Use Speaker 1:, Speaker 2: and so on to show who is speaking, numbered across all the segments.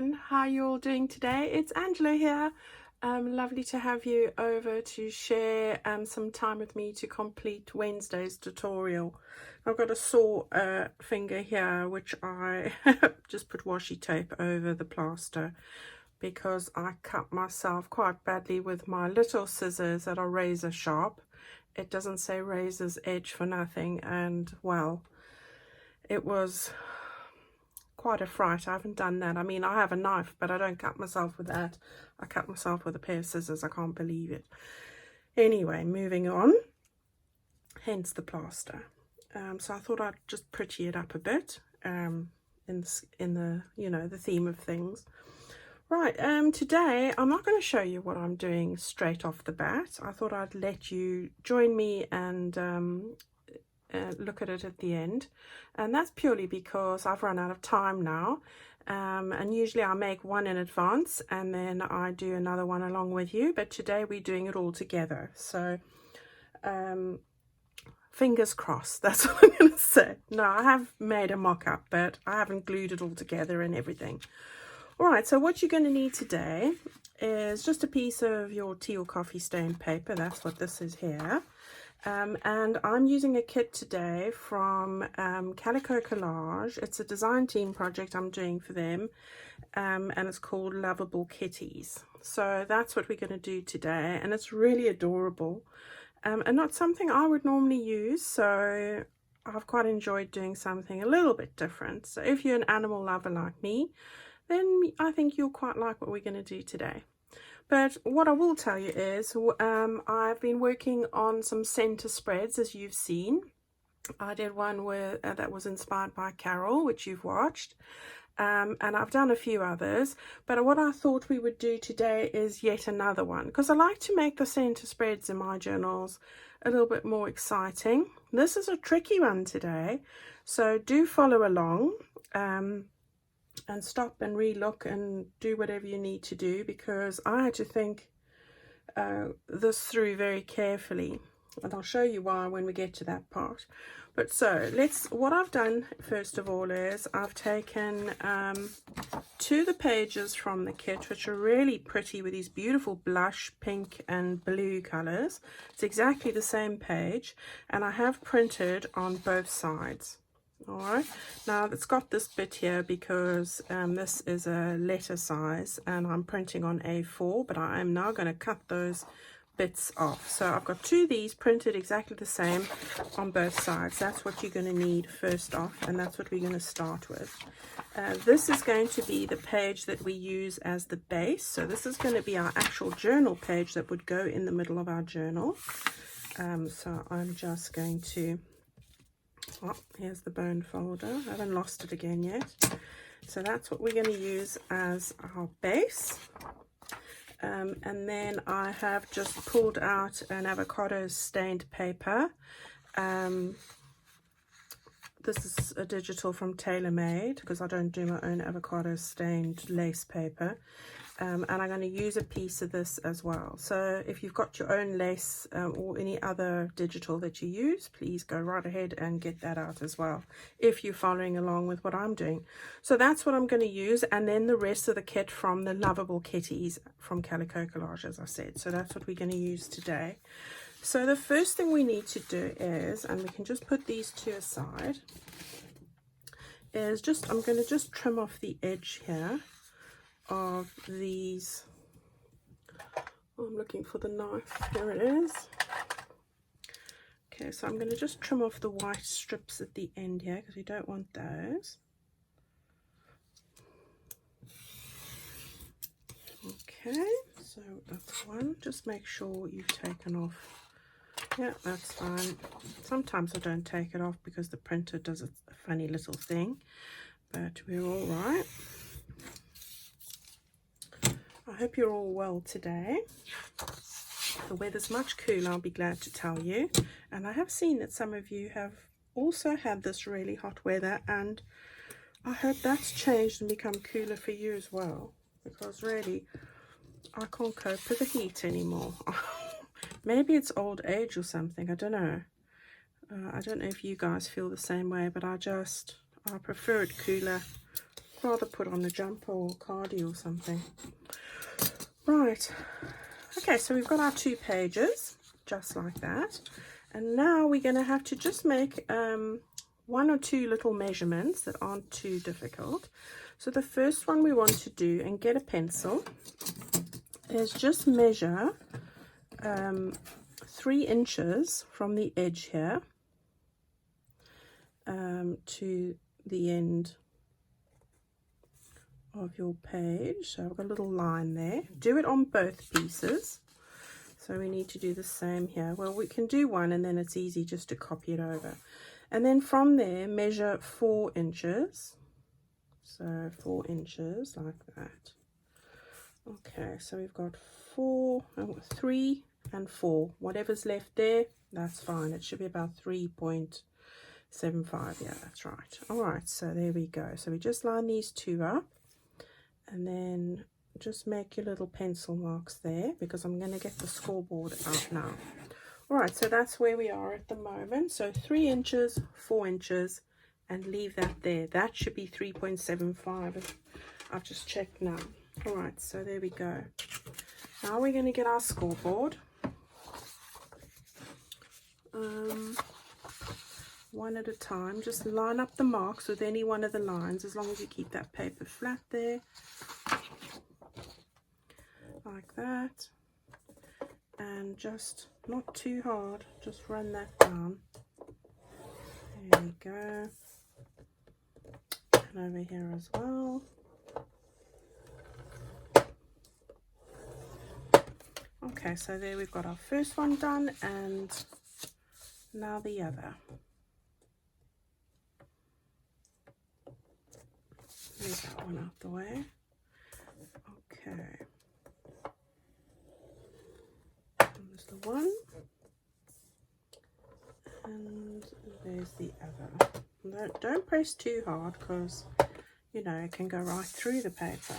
Speaker 1: everyone, how you all doing today? It's Angela here. Lovely to have you over to share some time with me to complete Wednesday's tutorial. I've got a sore finger here, which I just put washi tape over the plaster because I cut myself quite badly with my little scissors that are razor sharp. It doesn't say razor's edge for nothing, and well, it was quite a fright. I haven't done that. I mean, I have a knife, but I don't cut myself with that. I cut myself with a pair of scissors. I can't believe it. Anyway, moving on, hence the plaster. So I thought I'd just pretty it up a bit in the the theme of things. Right, today I'm not going to show you what I'm doing straight off the bat. I thought I'd let you join me and look at it at the end, and that's purely because I've run out of time now, and usually I make one in advance and then I do another one along with you, but today we're doing it all together. So fingers crossed, that's what I'm going to say. No, I have made a mock-up, but I haven't glued it all together and everything. All right, so what you're going to need today is just a piece of your tea or coffee stained paper. That's what this is here. And I'm using a kit today from Calico Collage. It's a design team project I'm doing for them, and it's called Loveable Kitties. So that's what we're going to do today, and it's really adorable, and not something I would normally use, so I've quite enjoyed doing something a little bit different. So if you're an animal lover like me, then I think you'll quite like what we're going to do today. But what I will tell you is I've been working on some center spreads, as you've seen. I did one that was inspired by Carol, which you've watched, and I've done a few others. But what I thought we would do today is yet another one, because I like to make the center spreads in my journals a little bit more exciting. This is a tricky one today, so do follow along. And stop and re-look and do whatever you need to do, because I had to think this through very carefully, and I'll show you why when we get to that part. But so what I've done first of all is I've taken 2 of the pages from the kit, which are really pretty with these beautiful blush pink and blue colors. It's exactly the same page, and I have printed on both sides. All right, now it's got this bit here because this is a letter size and I'm printing on A4, but I am now going to cut those bits off. So I've got 2 of these printed exactly the same on both sides. That's what you're going to need first off, and that's what we're going to start with. This is going to be the page that we use as the base. So this is going to be our actual journal page that would go in the middle of our journal. So I'm just going to... Oh, here's the bone folder. I haven't lost it again yet. So that's what we're going to use as our base. And then I have just pulled out an avocado stained paper. This is a digital from TaylorMade because I don't do my own avocado stained lace paper. And I'm going to use a piece of this as well. So if you've got your own lace or any other digital that you use, please go right ahead and get that out as well, if you're following along with what I'm doing. So that's what I'm going to use, and then the rest of the kit from the Loveable Kitties from Calico Collage, as I said. So that's what we're going to use today. So the first thing we need to do is, and we can just put these 2 aside, is I'm going to just trim off the edge here of these. I'm looking for the knife. Here it is. Okay, so I'm going to just trim off the white strips at the end here because we don't want those. Okay, so that's one. Just make sure you've taken off. Yeah, that's fine. Sometimes I don't take it off because the printer does a funny little thing, but we're all right. I hope you're all well today. The weather's much cooler, I'll be glad to tell you. And I have seen that some of you have also had this really hot weather, and I hope that's changed and become cooler for you as well, because really I can't cope with the heat anymore. Maybe it's old age or something, I don't know. I don't know if you guys feel the same way, but I prefer it cooler rather put on a jumper or cardi or something. Right, okay, so we've got our 2 pages just like that, and now we're going to have to just make 1 or 2 little measurements that aren't too difficult. So the first one we want to do, and get a pencil, is just measure 3 inches from the edge here to the end of your page. So I've got a little line there. Do it on both pieces. So we need to do the same here. Well, we can do one and then it's easy just to copy it over. And then from there, measure 4 inches. So 4 inches like that. Okay, so we've got 3 and 4. Whatever's left there, that's fine. It should be about 3.75. Yeah, that's right. All right, so there we go. So we just line these 2 up, and then just make your little pencil marks there, because I'm going to get the scoreboard out now. All right, so that's where we are at the moment. So 3 inches, 4 inches, and leave that there. That should be 3.75. I've just checked now. All right, so there we go. Now we're going to get our scoreboard. One at a time. Just line up the marks with any one of the lines, as long as you keep that paper flat there. Like that. And just not too hard, just run that down. There we go. And over here as well. Okay, so there we've got our first one done, and now the other. Move that one out the way. Okay. There's the one. And there's the other. Don't press too hard, because, you know, it can go right through the paper.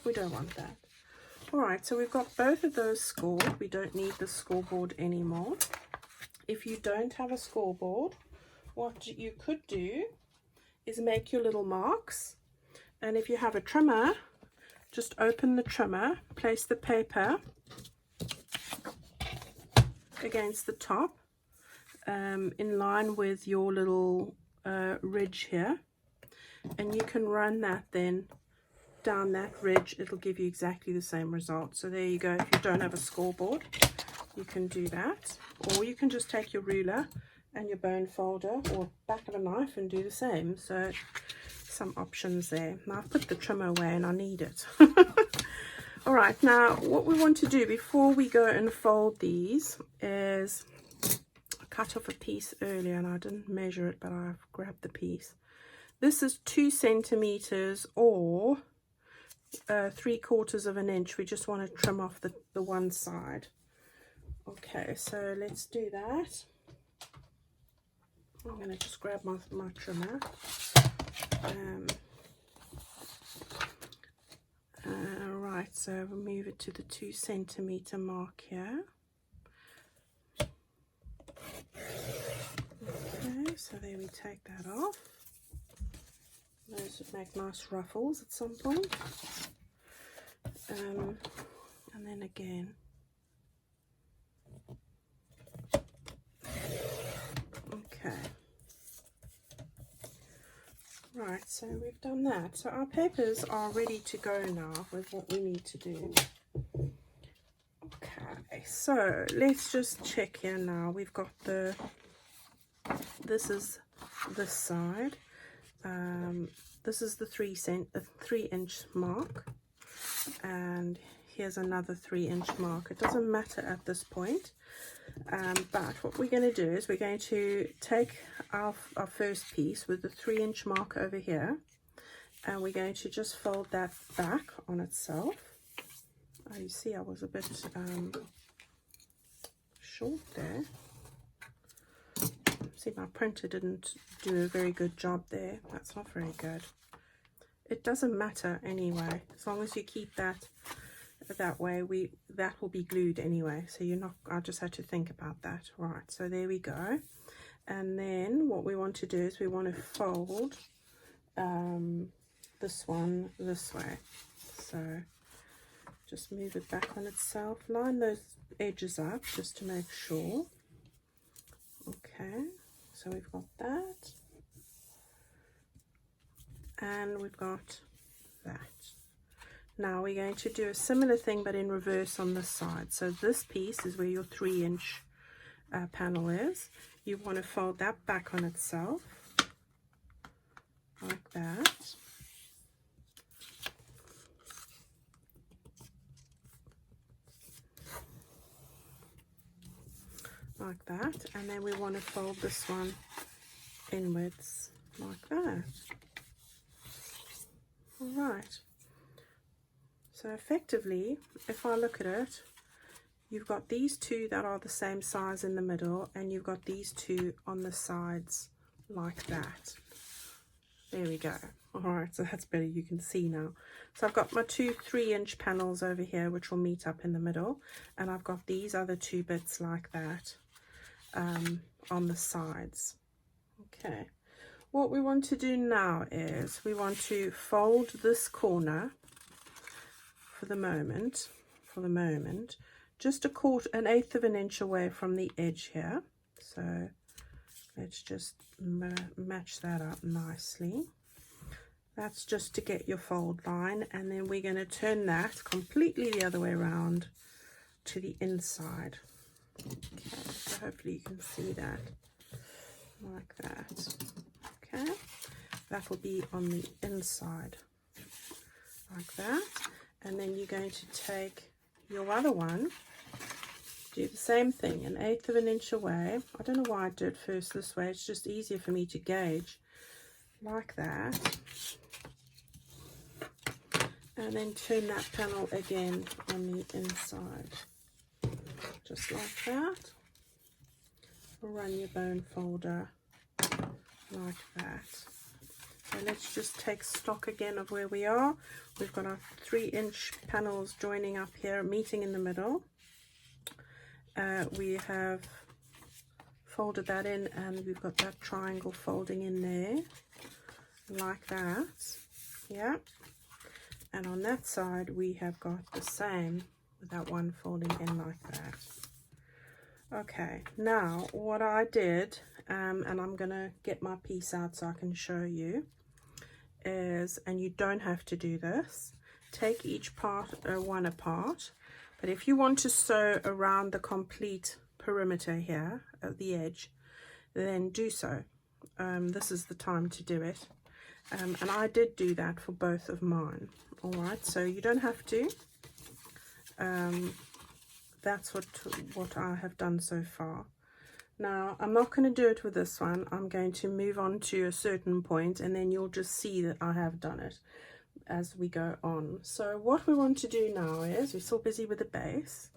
Speaker 1: We don't want that. Alright, so we've got both of those scored. We don't need the scoreboard anymore. If you don't have a scoreboard, what you could do is make your little marks. And if you have a trimmer, just open the trimmer, place the paper against the top, in line with your little ridge here. And you can run that then down that ridge. It'll give you exactly the same result. So there you go. If you don't have a scoreboard, you can do that, or you can just take your ruler and your bone folder or back of a knife and do the same. So some options there. Now I've put the trimmer away and I need it. All right, now what we want to do before we go and fold these is cut off a piece earlier, and I didn't measure it, but I've grabbed the piece. This is 2 centimeters or 3/4 of an inch. We just want to trim off the one side. Okay, so let's do that. I'm going to just grab my trimmer. Right, so we'll move it to the 2 centimeter mark here. Okay, so there we take that off. Those would make nice ruffles at some point. And then again. Okay. Right, so we've done that. So our papers are ready to go now with what we need to do. Okay, so let's just check here now. We've got this is this side. This is the 3-inch mark, and here's another 3-inch mark. It doesn't matter at this point, but what we're going to do is we're going to take our first piece with the 3-inch mark over here, and we're going to just fold that back on itself. Oh, you see I was a bit short there. See, my printer didn't do a very good job there. That's not very good. It doesn't matter anyway, as long as you keep that way. That will be glued anyway, so you're not. I just had to think about that. Right, so there we go. And then what we want to do is we want to fold this one this way. So just move it back on itself, line those edges up just to make sure. Okay, so we've got that, and we've got that. Now we're going to do a similar thing but in reverse on this side. So this piece is where your 3-inch panel is. You want to fold that back on itself like that. Like that, and then we want to fold this one inwards like that. All right, so effectively, if I look at it, you've got these two that are the same size in the middle, and you've got these two on the sides like that. There we go. All right, so that's better, you can see now. So I've got my two 3-inch panels over here which will meet up in the middle, and I've got these other two bits like that on the sides. Okay, what we want to do now is we want to fold this corner for the moment, just an 1/8 of an inch away from the edge here. So let's just match that up nicely. That's just to get your fold line, and then we're going to turn that completely the other way around to the inside. Okay, so hopefully you can see that like that. Okay, that will be on the inside like that, and then you're going to take your other one, do the same thing, 1/8 of an inch away. I don't know why I do it first this way, it's just easier for me to gauge, like that, and then turn that panel again on the inside, just like that. Run your bone folder like that. So let's just take stock again of where we are. We've got our 3-inch panels joining up here, meeting in the middle. We have folded that in, and we've got that triangle folding in there like that. Yeah, and on that side we have got the same with that one folding in like that. Okay, now what I did, and I'm gonna get my piece out so I can show you, is, and you don't have to do this, take each part one apart, but if you want to sew around the complete perimeter here at the edge, then do so. This is the time to do it, and I did do that for both of mine. All right, so you don't have to. That's what I have done so far. Now I'm not going to do it with this one. I'm going to move on to a certain point, and then you'll just see that I have done it as we go on. So what we want to do now is, we're still busy with the base.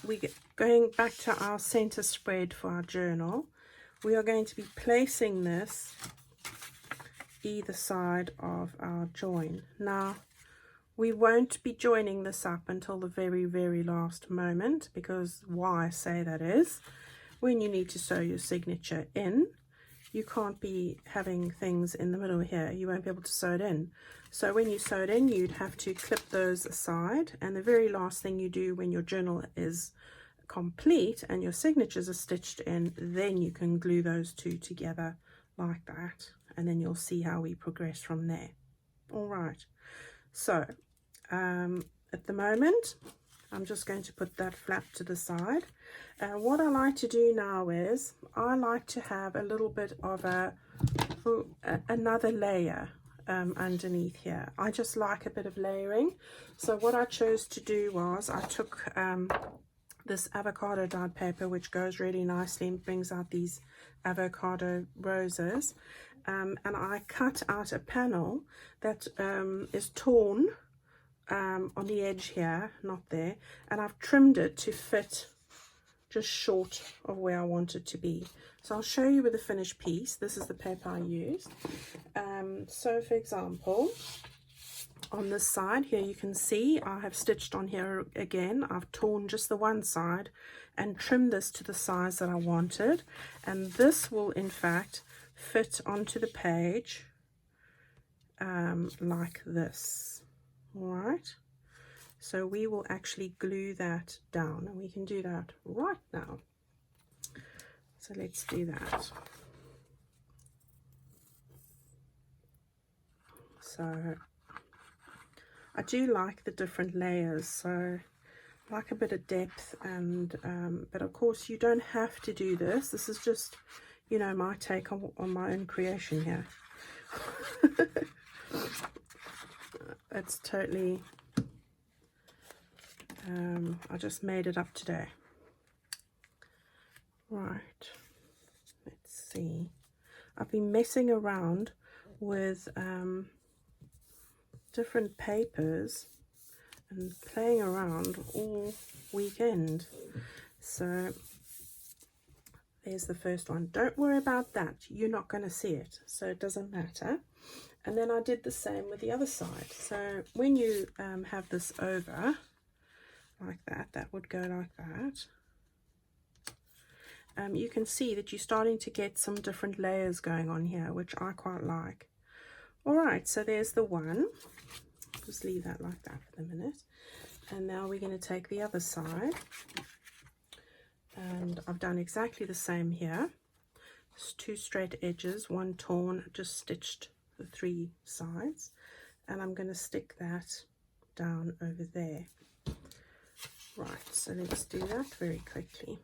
Speaker 1: We get going back to our center spread for our journal. We are going to be placing this either side of our join. Now we won't be joining this up until the very, very last moment, because why I say that is, when you need to sew your signature in, you can't be having things in the middle here. You won't be able to sew it in. So when you sew it in, you'd have to clip those aside, and the very last thing you do when your journal is complete and your signatures are stitched in, then you can glue those two together like that, and then you'll see how we progress from there. All right, so at the moment I'm just going to put that flap to the side. What I like to do now is I like to have a little bit of another layer underneath here. I just like a bit of layering. So what I chose to do was I took this avocado dyed paper, which goes really nicely and brings out these avocado roses, and I cut out a panel that is torn on the edge here, not there, and I've trimmed it to fit just short of where I want it to be. So I'll show you with the finished piece. This is the paper I used. So for example, on this side here, you can see I have stitched on here again. I've torn just the one side and trimmed this to the size that I wanted, and this will in fact fit onto the page like this. All right, so we will actually glue that down, and we can do that right now. So let's do that. So I do like the different layers, so I like a bit of depth, and but of course you don't have to do this. This is just, you know, my take on my own creation here. It's totally I just made it up today. Right, let's see. I've been messing around with different papers and playing around all weekend. So there's the first one. Don't worry about that, you're not going to see it, so it doesn't matter. And then I did the same with the other side. So when you have this over like that, that would go like that. You can see that you're starting to get some different layers going on here, which I quite like. All right, so there's the one. Just leave that like that for the minute. And now we're going to take the other side. And I've done exactly the same here. It's 2 straight edges, 1 torn, just stitched the 3 sides. And I'm going to stick that down over there. Right, so let's do that very quickly.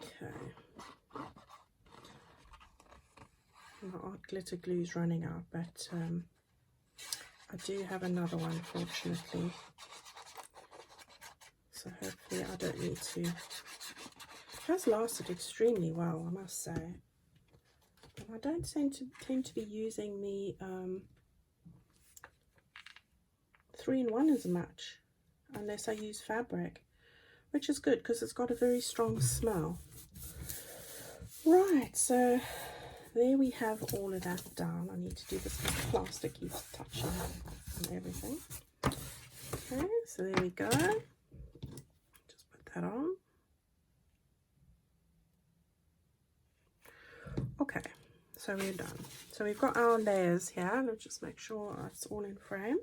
Speaker 1: Okay. My art glitter glue is running out, but I do have another one, fortunately. So hopefully I don't need to. It has lasted extremely well, I must say. But I don't tend to be using the 3-in-1 as much, unless I use fabric, which is good because it's got a very strong smell. Right, so there we have all of that down. I need to do this because plastic keeps touching and everything. Okay, so there we go. Just put that on. Okay, so we're done. So we've got our layers here. Let's just make sure it's all in frame.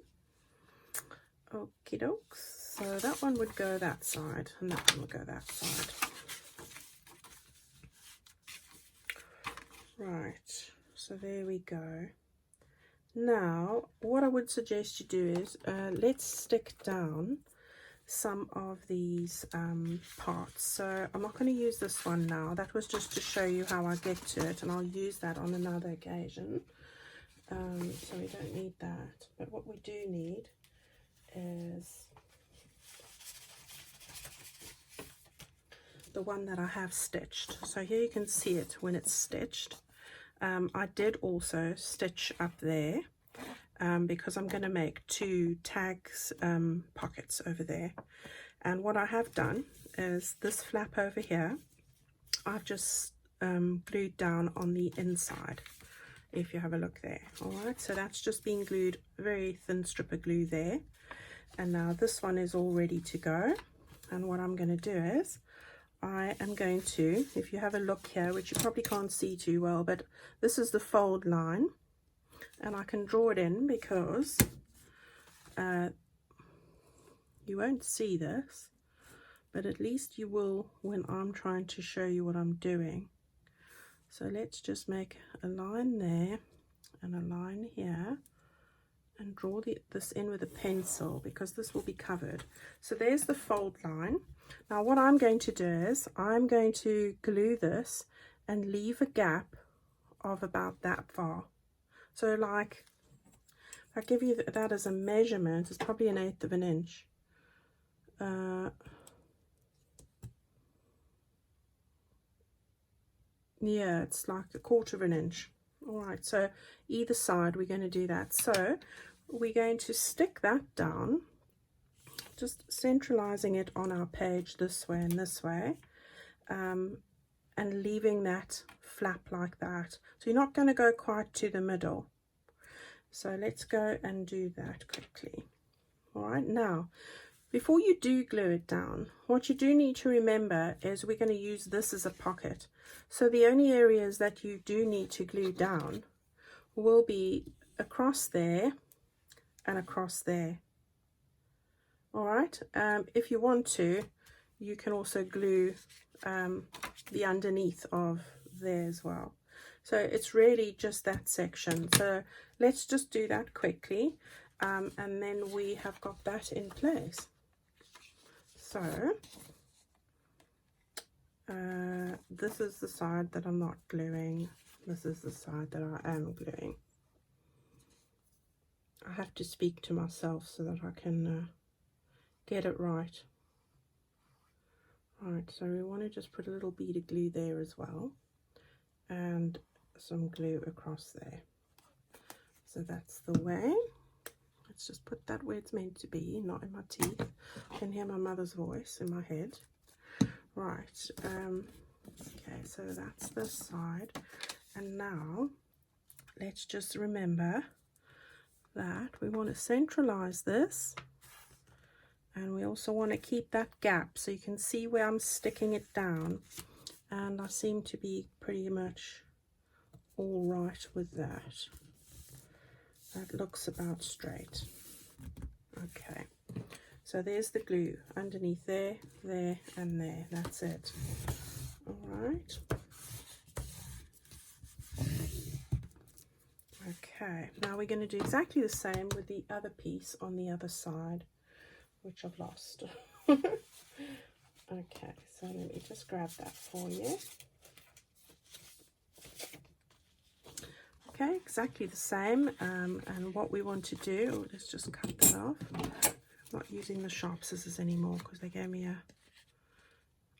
Speaker 1: Okie dokes. So that one would go that side, and that one would go that side. Right, so there we go. Now, what I would suggest you do is, let's stick down some of these parts. So I'm not going to use this one now. That was just to show you how I get to it, and I'll use that on another occasion. So we don't need that. But what we do need is the one that I have stitched. So here you can see it when it's stitched. I did also stitch up there because I'm going to make 2 tags pockets over there. And what I have done is this flap over here, I've just glued down on the inside, if you have a look there. All right, so that's just been glued, very thin strip of glue there. And now this one is all ready to go. And what I'm going to do is, I am going to, if you have a look here, which you probably can't see too well, but this is the fold line, and I can draw it in because you won't see this, but at least you will when I'm trying to show you what I'm doing. So let's just make a line there and a line here, and draw this in with a pencil because this will be covered. So there's the fold line. Now what I'm going to do is I'm going to glue this and leave a gap of about that far. So like, if I give you that as a measurement, it's probably 1/8 of an inch. Yeah, it's like 1/4 of an inch. All right, so either side we're going to do that. So we're going to stick that down, just centralizing it on our page this way and this way, and leaving that flap like that. So you're not going to go quite to the middle. So let's go and do that quickly. All right, now Before you do glue it down, what you do need to remember is we're going to use this as a pocket. So the only areas that you do need to glue down will be across there and across there. All right, if you want to, you can also glue the underneath of there as well. So it's really just that section. So let's just do that quickly, and then we have got that in place. So this is the side that I'm not gluing. This is the side that I am gluing. I have to speak to myself so that I can get it right. Right, so we want to just put a little bead of glue there as well, and some glue across there. So that's the way. Let's just put that where it's meant to be, not in my teeth. I can hear my mother's voice in my head. Right, okay, so that's this side. And now let's just remember that we want to centralize this, and we also want to keep that gap so you can see where I'm sticking it down, and I seem to be pretty much all right with that. That looks about straight. Okay, so there's the glue underneath there, there and there. That's it. All right. Okay, now we're going to do exactly the same with the other piece on the other side, which I've lost. Okay, so let me just grab that for you. Okay, exactly the same, and what we want to do, let's just cut that off. I'm not using the sharp scissors anymore because they gave me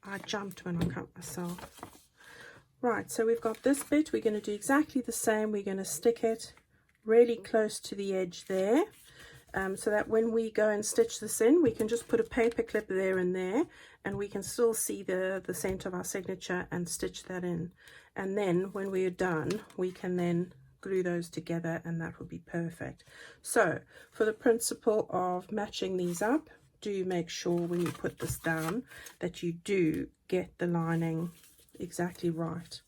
Speaker 1: I jumped when I cut myself. Right, so we've got this bit. We're going to do exactly the same. We're going to stick it really close to the edge there, so that when we go and stitch this in, we can just put a paper clip there and there, and we can still see the center of our signature and stitch that in. And then when we are done, we can then glue those together, and that would be perfect. So for the principle of matching these up, do make sure when you put this down that you do get the lining exactly right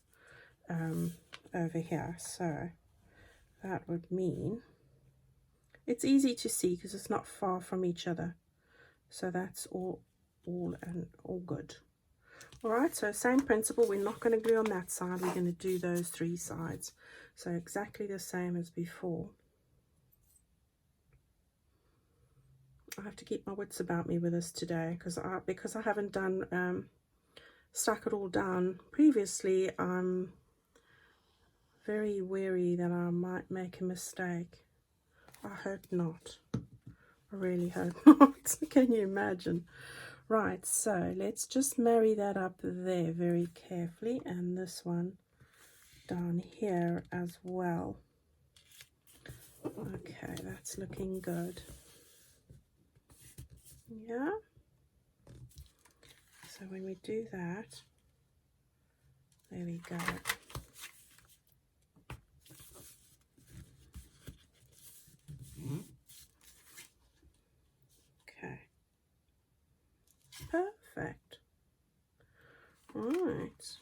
Speaker 1: over here. So that would mean it's easy to see because it's not far from each other. So that's all good. All right, so same principle. We're not going to glue on that side. We're going to do those three sides. So exactly the same as before. I have to keep my wits about me with this today because I haven't done stuck it all down previously. I'm very wary that I might make a mistake. I hope not. I really hope not. Can you imagine? Right, so let's just marry that up there very carefully, and this one down here as well. Okay, that's looking good. Yeah. So when we do that, there we go. Okay. Perfect. Right.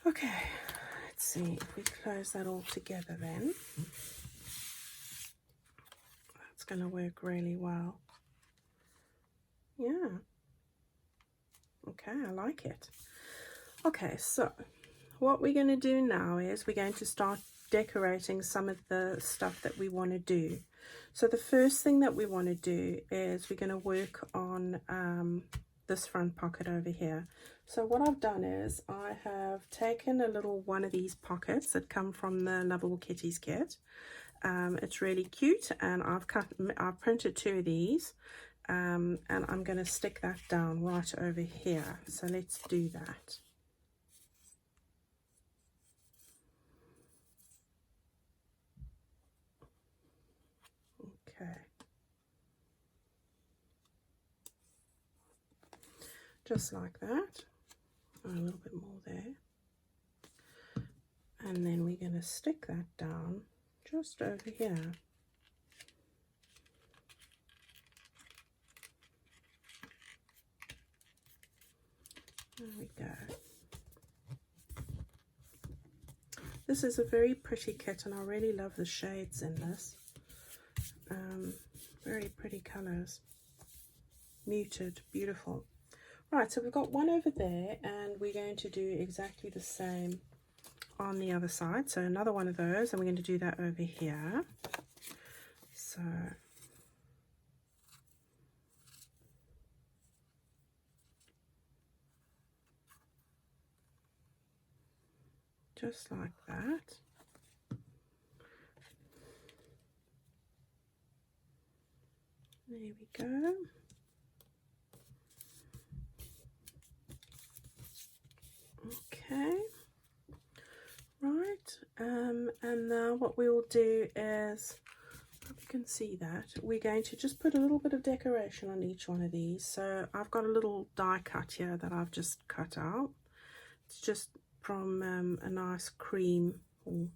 Speaker 1: Okay, let's see if we close that all together then. That's going to work really well. Yeah. Okay, I like it. Okay, so what we're going to do now is we're going to start decorating some of the stuff that we want to do. So the first thing that we want to do is we're going to work on this front pocket over here. So what I've done is I have taken a little one of these pockets that come from the Loveable Kitties kit. It's really cute, and I've printed two of these, and I'm going to stick that down right over here. So let's do that. Okay. Just like that. A little bit more there. And then we're going to stick that down just over here. There we go. This is a very pretty kit, and I really love the shades in this. Very pretty colours. Muted, beautiful. Right, so we've got one over there, and we're going to do exactly the same on the other side. So another one of those, and we're going to do that over here. So just like that. There we go. Okay. Right, and now what we will do is, I hope you can see that, we're going to just put a little bit of decoration on each one of these. So I've got a little die cut here that I've just cut out. It's just from a nice cream or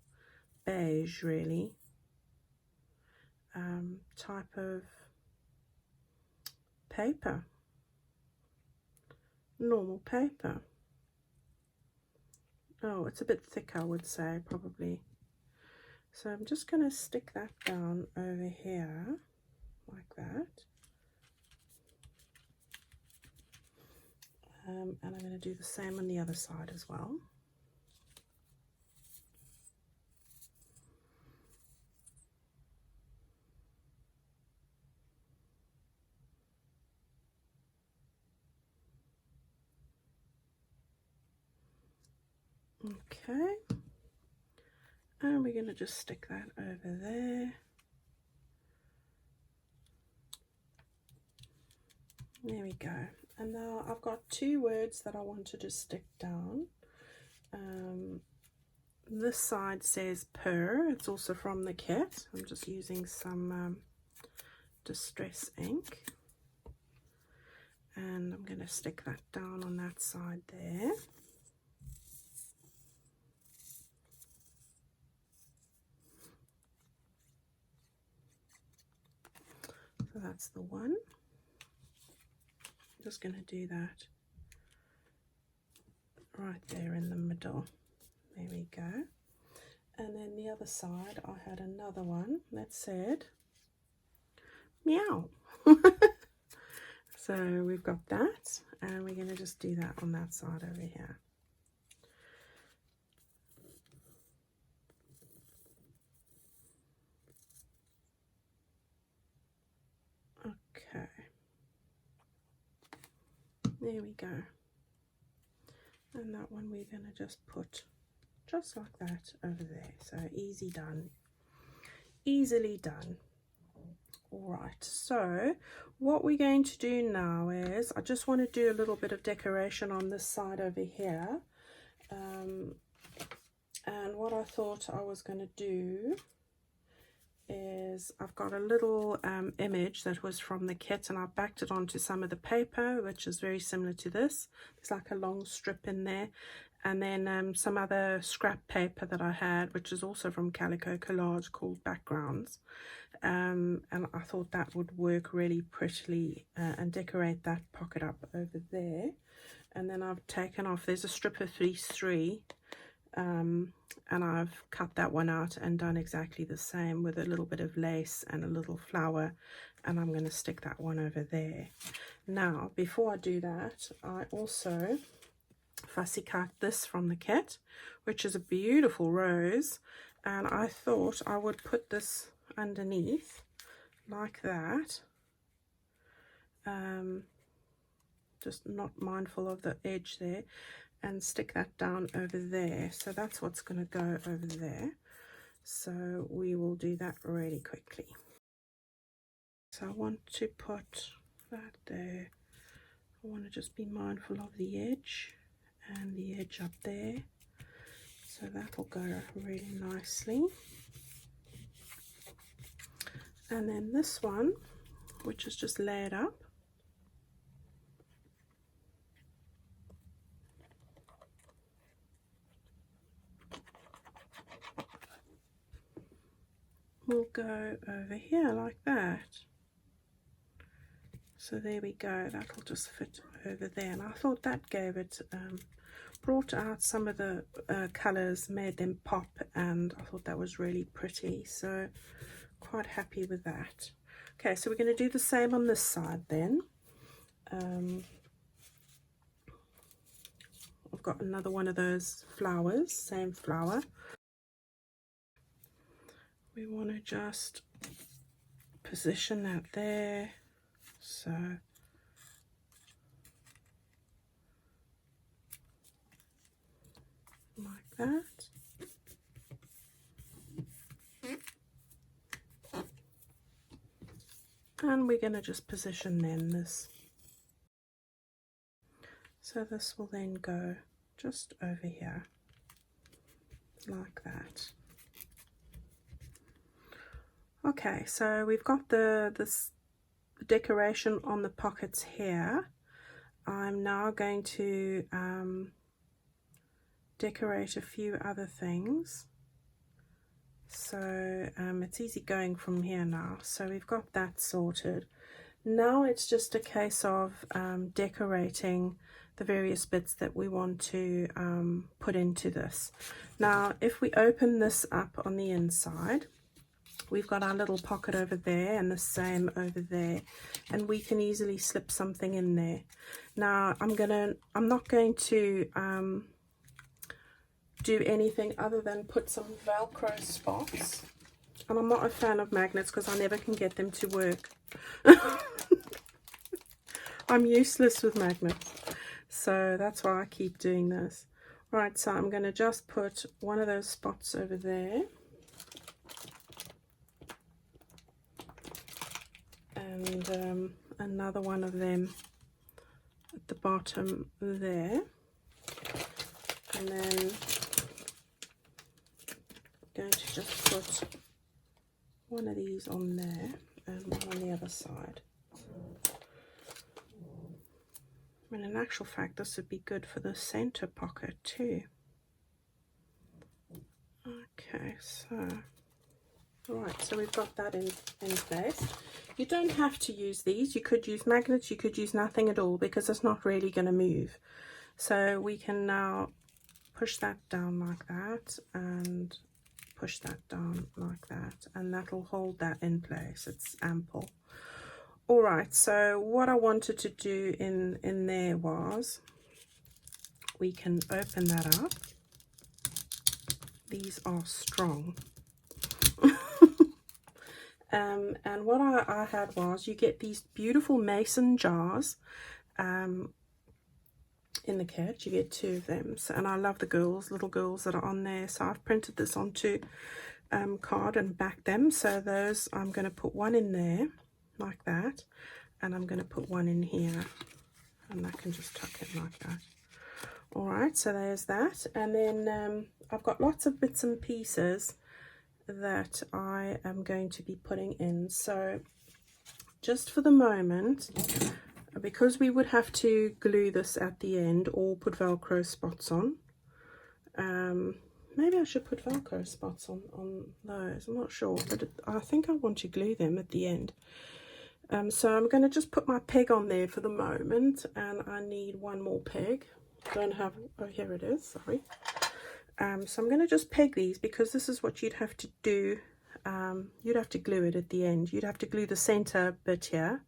Speaker 1: beige, really, type of paper, normal paper. Oh, it's a bit thick, I would say, probably. So I'm just going to stick that down over here like that. And I'm going to do the same on the other side as well. Okay, and we're going to just stick that over there. There we go. And now I've got two words that I want to just stick down. This side says purr. It's also from the kit. I'm just using some distress ink, and I'm going to stick that down on that side there. So that's the one. I'm just going to do that right there in the middle. There we go. And then the other side, I had another one that said meow. So we've got that, and we're going to just do that on that side over here. Okay, there we go. And that one we're going to just put just like that over there. So easy done, easily done. All right, so what we're going to do now is, I just want to do a little bit of decoration on this side over here. And what I thought I was going to do is, I've got a little image that was from the kit, and I backed it onto some of the paper, which is very similar to this. There's like a long strip in there, and then some other scrap paper that I had, which is also from Calico Collage, called Backgrounds. And I thought that would work really prettily and decorate that pocket up over there. And then I've taken off, there's a strip of 3/3, and I've cut that one out and done exactly the same with a little bit of lace and a little flower, and I'm going to stick that one over there. Now, before I do that, I also fussy cut this from the kit, which is a beautiful rose, and I thought I would put this underneath like that, just not mindful of the edge there, and stick that down over there. So that's what's going to go over there. So we will do that really quickly. So I want to put that there. I want to just be mindful of the edge and the edge up there. So that will go really nicely. And then this one, which is just layered up, will go over here like that. So there we go, that'll just fit over there. And I thought that gave it, brought out some of the colours, made them pop, and I thought that was really pretty. So quite happy with that. Okay, so we're going to do the same on this side then. I've got another one of those flowers, same flower. We want to just position that there, so like that. And we're going to just position then this. So this will then go just over here, like that. Okay, so we've got this decoration on the pockets here. I'm now going to decorate a few other things. So it's easy going from here now. So we've got that sorted. Now it's just a case of decorating the various bits that we want to put into this. Now if we open this up on the inside, we've got our little pocket over there and the same over there, and we can easily slip something in there. Now I'm not going to do anything other than put some Velcro spots, and I'm not a fan of magnets because I never can get them to work. I'm useless with magnets, so that's why I keep doing this. Right, so I'm going to just put one of those spots over there, and another one of them at the bottom there, and then I'm going to just put one of these on there and one on the other side. I mean, in actual fact, this would be good for the center pocket too. Okay, so right, so we've got that in place. You don't have to use these. You could use magnets, you could use nothing at all, because it's not really going to move. So we can now push that down like that and push that down like that, and that'll hold that in place. It's ample. All right, so what I wanted to do in there was, we can open that up. These are strong. And what I had was, you get these beautiful mason jars in the kit. You get 2 of them, so, and I love the little girls that are on there, so I've printed this onto card and backed them. So those, I'm going to put one in there like that, and I'm going to put one in here, and I can just tuck it like that. All right, so there's that. And then I've got lots of bits and pieces that I am going to be putting in. So just for the moment, because we would have to glue this at the end or put Velcro spots on, maybe I should put Velcro spots on those, I'm not sure, but I think I want to glue them at the end. So I'm going to just put my peg on there for the moment, and I need one more peg. Don't have, oh, here it is, sorry. So I'm going to just peg these, because this is what you'd have to do. You'd have to glue it at the end. You'd have to glue the center bit here,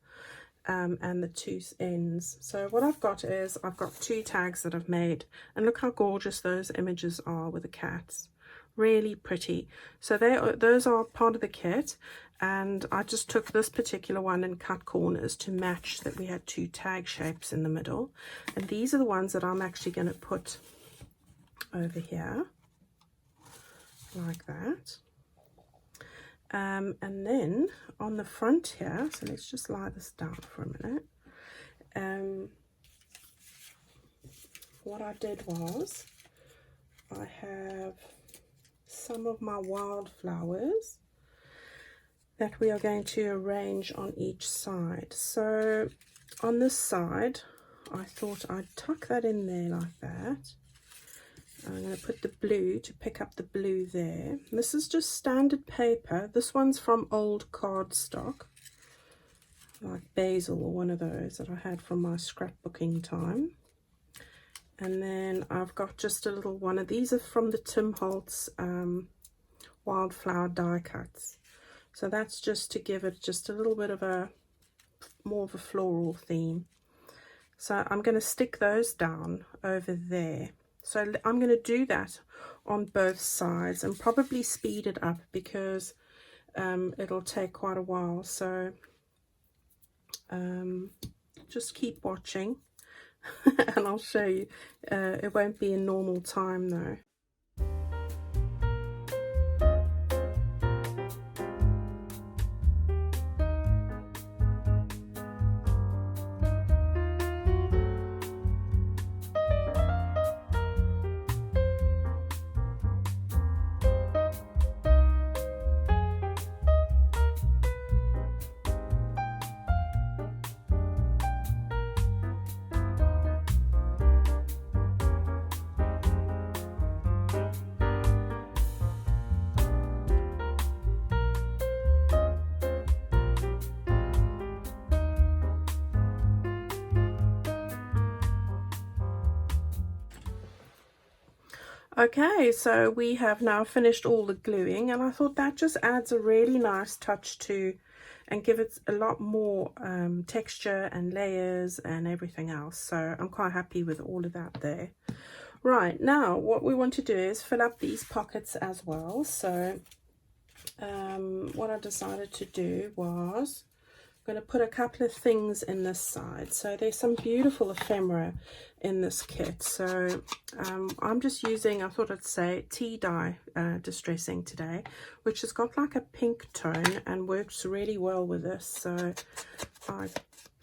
Speaker 1: and the 2 ends. So what I've got is, I've got 2 tags that I've made, and look how gorgeous those images are with the cats. Really pretty. So those are part of the kit, and I just took this particular one and cut corners to match that we had 2 tag shapes in the middle, and these are the ones that I'm actually going to put over here like that. And then on the front here, so let's just lie this down for a minute. What I did was, I have some of my wildflowers that we are going to arrange on each side. So on this side, I thought I'd tuck that in there like that. I'm going to put the blue to pick up the blue there. This is just standard paper. This one's from old cardstock. like basil or one of those that I had from my scrapbooking time. And then I've got just a little one of these are from the Tim Holtz wildflower die cuts. So that's just to give it just a little bit of a more of a floral theme. So I'm going to stick those down over there. So I'm going to do that on both sides and probably speed it up because it'll take quite a while. So just keep watching and I'll show you. It won't be in normal time though. Okay, so we have now finished all the gluing, and I thought that just adds a really nice touch to and give it a lot more texture and layers and everything else. So I'm quite happy with all of that there. Right, now what we want to do is fill up these pockets as well. So what I decided to do was I'm going to put a couple of things in this side. So there's some beautiful ephemera in this kit. So I'm just using, I thought I'd say tea dye distressing today, which has got like a pink tone and works really well with this. So I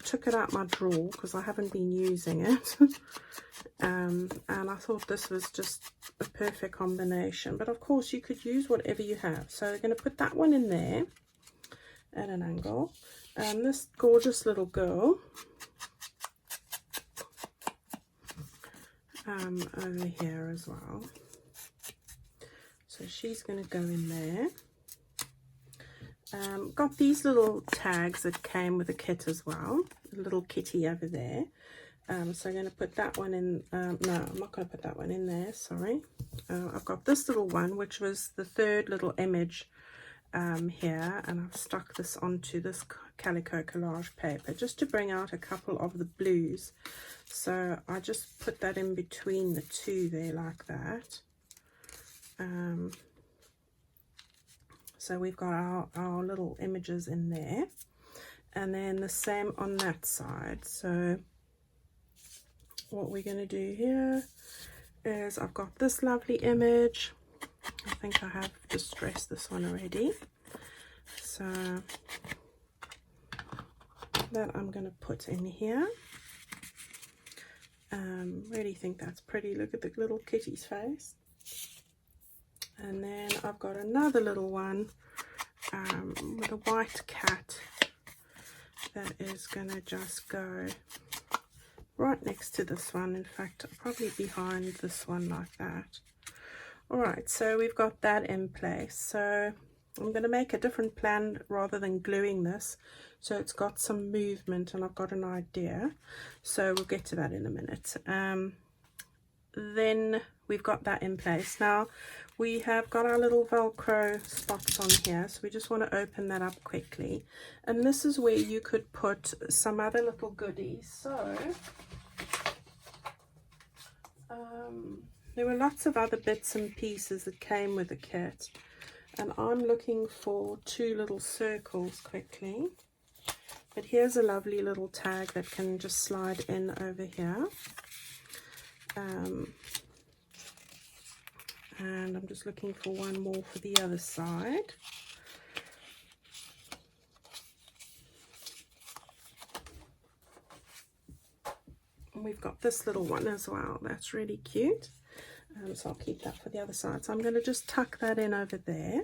Speaker 1: took it out my drawer because I haven't been using it. And I thought this was just a perfect combination. But of course you could use whatever you have. So we're going to put that one in there at an angle. And this gorgeous little girl over here as well. So she's going to go in there. Got these little tags that came with the kit as well. A little kitty over there. So I'm going to put that one in. No, I'm not going to put that one in there. Sorry. I've got this little one, which was the third little image here, and I've stuck this onto this Calico Collage paper just to bring out a couple of the blues. So I just put that in between the two there like that. So we've got our little images in there, and then the same on that side. So what we're going to do here is I've got this lovely image. I think I have distressed this one already, so that I'm going to put in here. Really think that's pretty. Look at the little kitty's face. And then I've got another little one with a white cat that is going to just go right next to this one. In fact, probably behind this one like that. Alright, so we've got that in place. So I'm going to make a different plan rather than gluing this. So it's got some movement and I've got an idea. So we'll get to that in a minute. Then we've got that in place. Now we have got our little Velcro spots on here. So we just want to open that up quickly. And this is where you could put some other little goodies. So there were lots of other bits and pieces that came with the kit, and I'm looking for two little circles quickly. But here's a lovely little tag that can just slide in over here. And I'm just looking for one more for the other side. And we've got this little one as well. That's really cute. So I'll keep that for the other side. So I'm going to just tuck that in over there,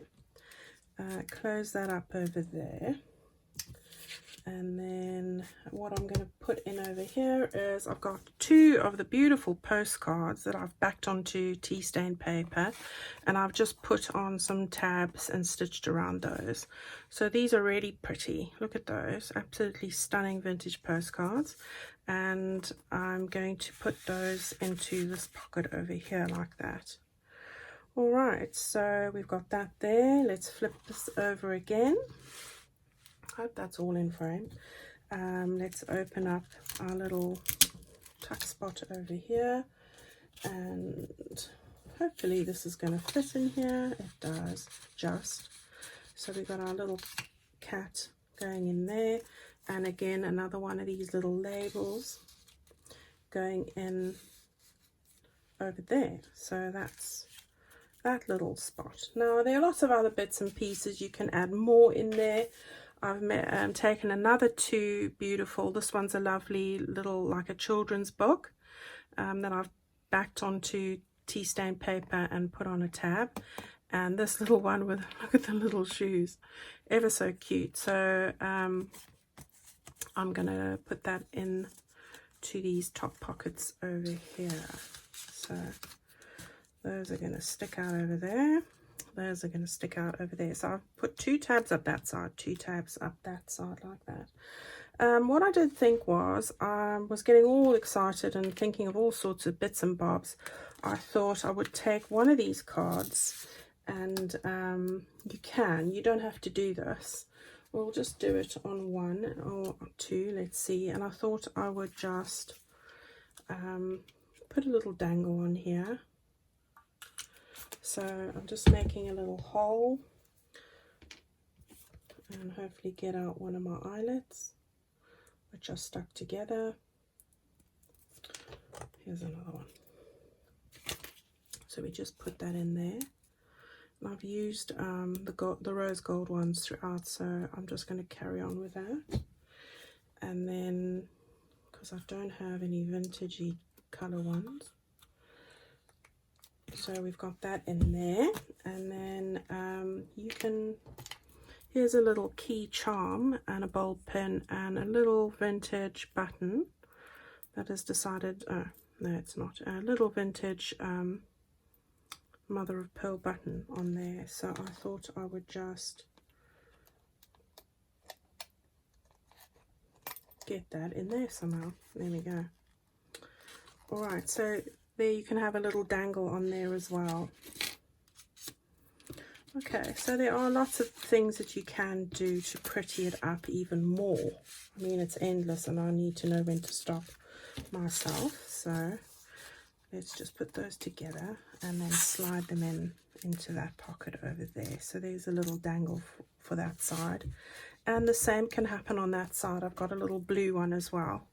Speaker 1: close that up over there, And then what I'm going to put in over here is I've got 2 of the beautiful postcards that I've backed onto tea stain paper, and I've just put on some tabs and stitched around those. So these are really pretty. Look at those, absolutely stunning vintage postcards. And I'm going to put those into this pocket over here like that. All right, so we've got that there. Let's flip this over again. Hope that's all in frame. Let's open up our little tuck spot over here, and hopefully this is going to fit in here. It does, just. So we've got our little cat going in there, and again another one of these little labels going in over there. So that's that little spot. Now there are lots of other bits and pieces. You can add more in there. I've taken another 2 beautiful, this one's a lovely little, like a children's book, that I've backed onto tea stain paper and put on a tab. And this little one with, look at the little shoes, ever so cute. So I'm going to put that in to these top pockets over here. So those are going to stick out over there. Those are going to stick out over there. So I've put 2 tabs up that side, 2 tabs up that side like that. What I did think was, I was getting all excited and thinking of all sorts of bits and bobs. I thought I would take one of these cards, and you don't have to do this. We'll just do it on 1 or 2, let's see. And I thought I would just put a little dangle on here. So I'm just making a little hole and hopefully get out one of my eyelets, which are stuck together. Here's another one. So we just put that in there. And I've used the rose gold ones throughout, so I'm just going to carry on with that. And then, because I don't have any vintagey colour ones, so we've got that in there. And then you can, here's a little key charm and a bold pin and a little vintage button that has decided, oh no it's not, a little vintage mother of pearl button on there. So I thought I would just get that in there somehow. There we go. All right, so there you can have a little dangle on there as well. Okay, so there are lots of things that you can do to pretty it up even more. I mean, it's endless and I need to know when to stop myself. So let's just put those together and then slide them into that pocket over there. So there's a little dangle for that side. And the same can happen on that side. I've got a little blue one as well.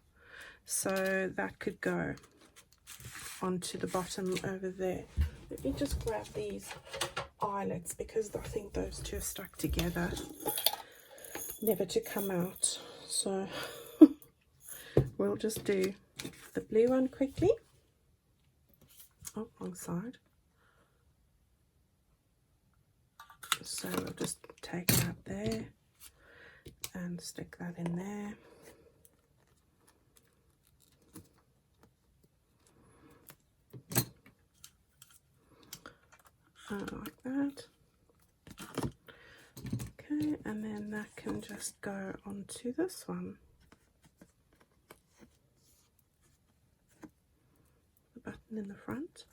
Speaker 1: So that could go onto the bottom over there. Let me just grab these eyelets because I think those 2 are stuck together, never to come out. So we'll just do the blue one quickly. Oh, wrong side. So we'll just take it up there and stick that in there. Like that. Okay, and then that can just go onto this one. The button in the front.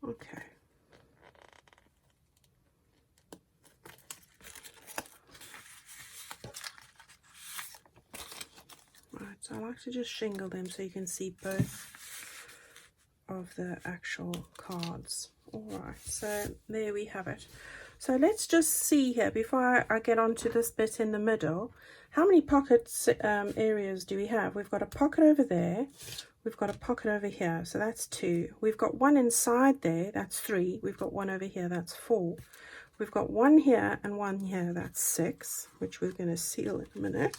Speaker 1: Okay. So I like to just shingle them so you can see both of the actual cards. Alright, so there we have it. So let's just see here, before I get onto this bit in the middle, how many pockets areas do we have? We've got a pocket over there, we've got a pocket over here, so that's 2. We've got one inside there, that's 3. We've got one over here, that's 4. We've got one here and one here, that's 6, which we're going to seal in a minute.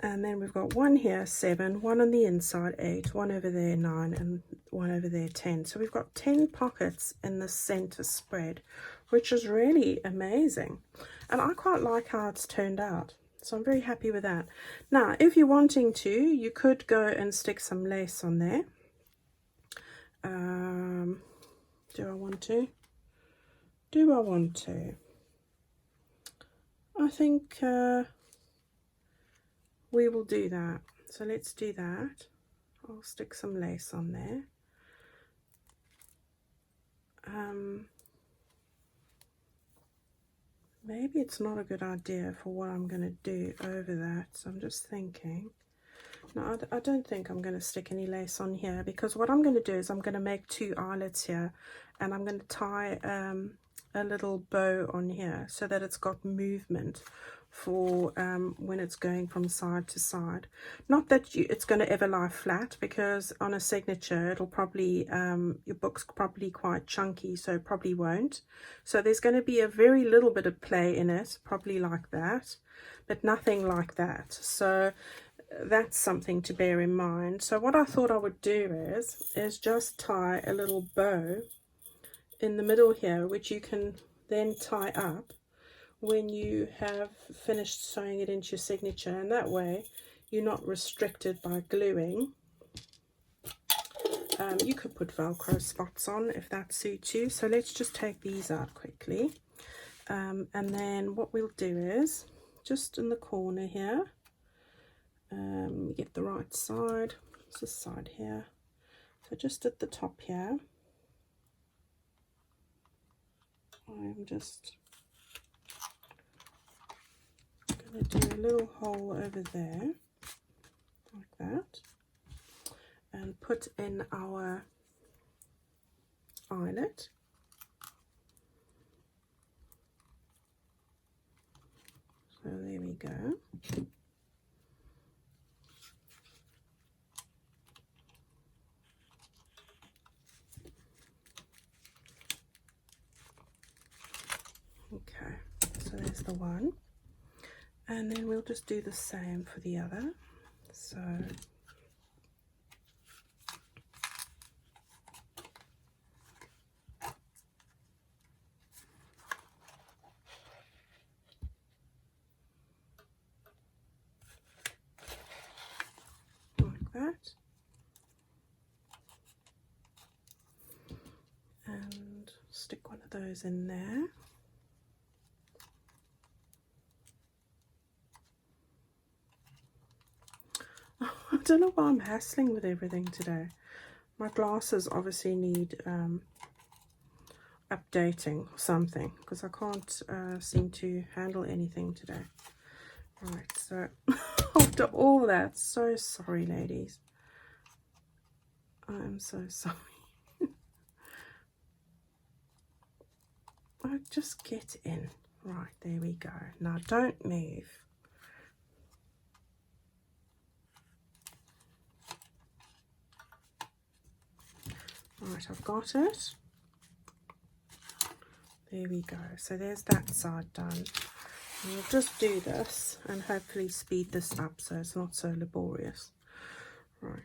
Speaker 1: And then we've got one here, 7, one on the inside, 8, one over there, 9, and one over there, 10. So we've got 10 pockets in the center spread, which is really amazing. And I quite like how it's turned out. So I'm very happy with that. Now, if you're wanting to, you could go and stick some lace on there. Do I want to? Do I want to? I think we will do that. So let's do that. I'll stick some lace on there. Maybe it's not a good idea for what I'm going to do over that. So I'm just thinking. No, I don't think I'm going to stick any lace on here, because what I'm going to do is I'm going to make 2 eyelets here, and I'm going to tie a little bow on here so that it's got movement for when it's going from side to side. Not that it's going to ever lie flat, because on a signature it'll probably your book's probably quite chunky, so it probably won't. So there's going to be a very little bit of play in it, probably like that, but nothing like that. So that's something to bear in mind. So what I thought I would do is just tie a little bow in the middle here, which you can then tie up when you have finished sewing it into your signature, and that way you're not restricted by gluing. You could put Velcro spots on if that suits you. So let's just take these out quickly, and then what we'll do is just in the corner here, get the right side, it's this side here, so just at the top here I'm just going to do a little hole over there like that, and put in our eyelet. So there we go. Okay, so there's the one, and then we'll just do the same for the other. So like that, and stick one of those in there. I don't know why I'm hassling with everything today. My glasses obviously need updating or something, because I can't seem to handle anything today. Right, so after all that, so sorry ladies. I'm so sorry. Oh, just get in. Right, there we go. Now don't move. Right, I've got it. There we go. So there's that side done. And we'll just do this and hopefully speed this up so it's not so laborious. Right.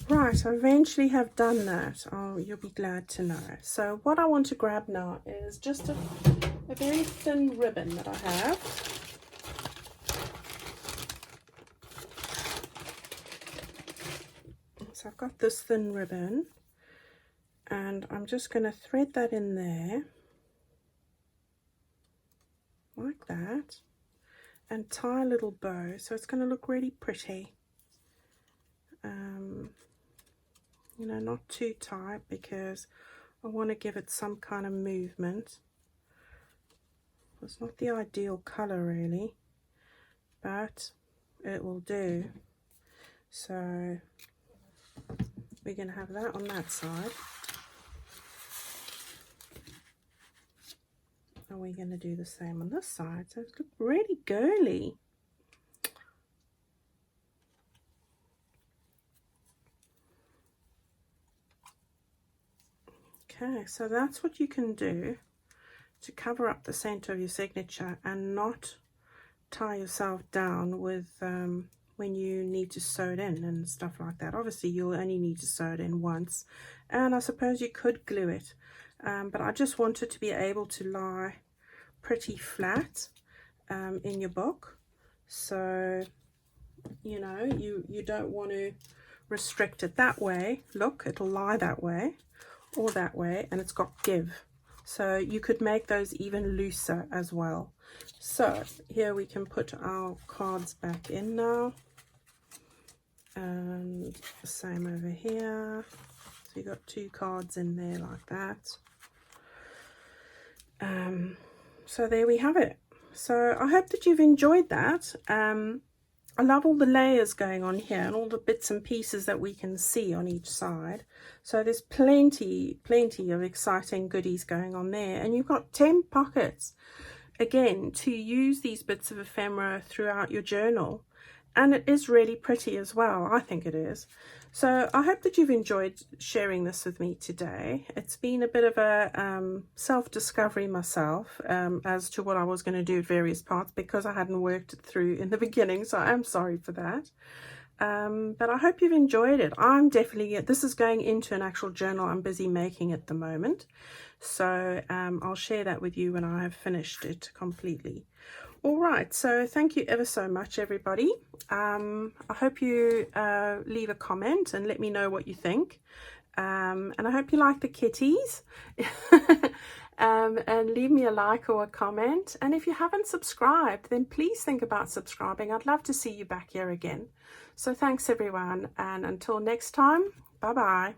Speaker 1: Right, I eventually have done that. Oh, you'll be glad to know. So what I want to grab now is just a very thin ribbon that I have. So I've got this thin ribbon, and I'm just going to thread that in there. that and tie a little bow, so it's going to look really pretty. You know, not too tight, because I want to give it some kind of movement. It's not the ideal color really, but it will do. So we're going to have that on that side, and we're going to do the same on this side. So it's really girly. Okay, so that's what you can do to cover up the center of your signature and not tie yourself down with when you need to sew it in and stuff like that. Obviously you'll only need to sew it in once, and I suppose you could glue it, but I just wanted to be able to lie pretty flat in your book, so you know, you don't want to restrict it that way. Look, it'll lie that way or that way, and it's got give, so you could make those even looser as well. So here we can put our cards back in now, and the same over here. So you got 2 cards in there like that. So there we have it. So I hope that you've enjoyed that. I love all the layers going on here and all the bits and pieces that we can see on each side. So there's plenty of exciting goodies going on there. And you've got 10 pockets, again, to use these bits of ephemera throughout your journal. And it is really pretty as well. I think it is. So I hope that you've enjoyed sharing this with me today. It's been a bit of a self-discovery myself as to what I was going to do at various parts, because I hadn't worked it through in the beginning. So I'm sorry for that. But I hope you've enjoyed it. I'm definitely, this is going into an actual journal I'm busy making at the moment. So I'll share that with you when I have finished it completely. All right, so thank you ever so much, everybody. I hope you leave a comment and let me know what you think. And I hope you like the kitties. And leave me a like or a comment. And if you haven't subscribed, then please think about subscribing. I'd love to see you back here again. So thanks, everyone. And until next time, bye-bye.